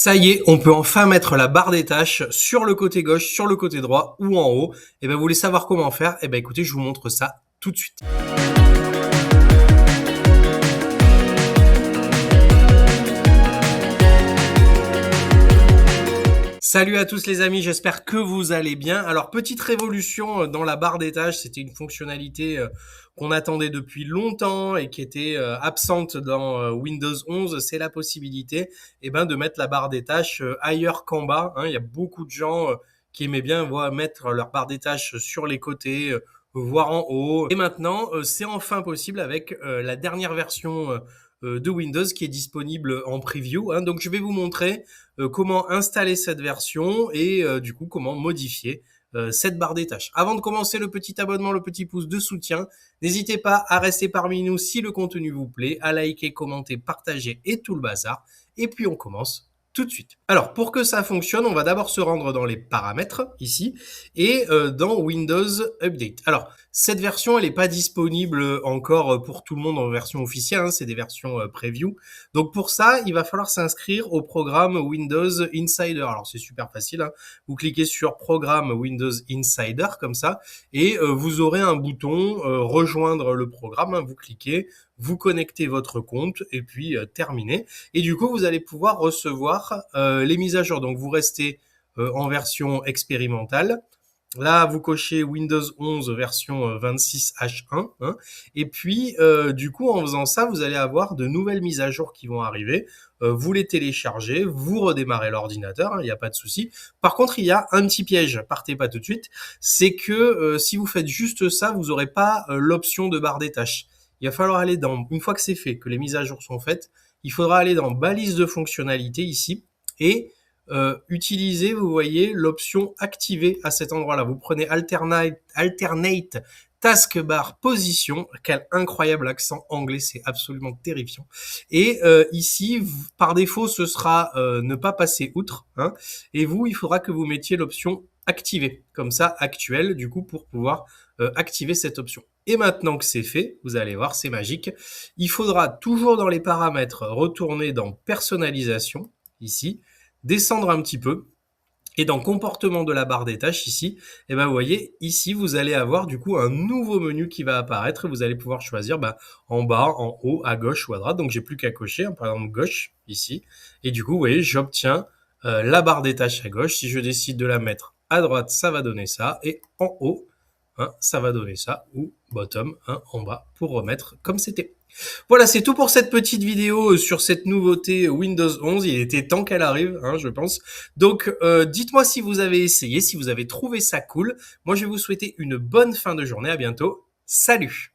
Ça y est, on peut enfin mettre la barre des tâches sur le côté gauche, sur le côté droit ou en haut. Et ben, vous voulez savoir comment faire? Et ben, écoutez, je vous montre ça tout de suite. Salut à tous les amis, j'espère que vous allez bien. Alors, petite révolution dans la barre des tâches, c'était une fonctionnalité qu'on attendait depuis longtemps et qui était absente dans Windows 11, c'est la possibilité de mettre la barre des tâches ailleurs qu'en bas. Il y a beaucoup de gens qui aimaient bien mettre leur barre des tâches sur les côtés, voire en haut. Et maintenant, c'est enfin possible avec la dernière version de Windows qui est disponible en preview. Donc, je vais vous montrer comment installer cette version et du coup comment modifier cette barre des tâches. Avant de commencer, le petit abonnement, le petit pouce de soutien. N'hésitez pas à rester parmi nous si le contenu vous plaît, à liker, commenter, partager et tout le bazar. Et puis on commence tout de suite. Alors, pour que ça fonctionne, on va d'abord se rendre dans les paramètres, ici, et dans Windows Update. Alors, cette version, elle n'est pas disponible encore pour tout le monde en version officielle, c'est des versions preview. Donc pour ça, il va falloir s'inscrire au programme Windows Insider. Alors c'est super facile, vous cliquez sur Programme Windows Insider, comme ça, et vous aurez un bouton Rejoindre le programme, vous cliquez, vous connectez votre compte et puis terminé. Et du coup, vous allez pouvoir recevoir les mises à jour. Donc vous restez en version expérimentale. Là, vous cochez Windows 11 version 26H1. Et puis, du coup, en faisant ça, vous allez avoir de nouvelles mises à jour qui vont arriver. Vous les téléchargez, vous redémarrez l'ordinateur, il n'y a pas de souci. Par contre, il y a un petit piège, partez pas tout de suite, c'est que si vous faites juste ça, vous n'aurez pas l'option de barre des tâches. Il va falloir aller dans, une fois que c'est fait, que les mises à jour sont faites, il faudra aller dans balise de fonctionnalité ici et utilisez, vous voyez, l'option activer à cet endroit-là. Vous prenez alternate taskbar position. Quel incroyable accent anglais, c'est absolument terrifiant. Et ici, par défaut, ce sera ne pas passer outre. Et vous, il faudra que vous mettiez l'option activer, comme ça, actuel, du coup, pour pouvoir activer cette option. Et maintenant que c'est fait, vous allez voir, c'est magique. Il faudra toujours dans les paramètres retourner dans personnalisation, ici, descendre un petit peu, et dans comportement de la barre des tâches ici, vous voyez, ici, vous allez avoir du coup un nouveau menu qui va apparaître. Vous allez pouvoir choisir en bas, en haut, à gauche ou à droite. Donc, j'ai plus qu'à cocher, par exemple, gauche, ici. Et du coup, vous voyez, j'obtiens la barre des tâches à gauche. Si je décide de la mettre à droite, ça va donner ça. Et en haut, ça va donner ça. Ou bottom, en bas, pour remettre comme c'était. Voilà, c'est tout pour cette petite vidéo sur cette nouveauté Windows 11. Il était temps qu'elle arrive, je pense. Donc, dites-moi si vous avez essayé, si vous avez trouvé ça cool. Moi, je vais vous souhaiter une bonne fin de journée. À bientôt. Salut!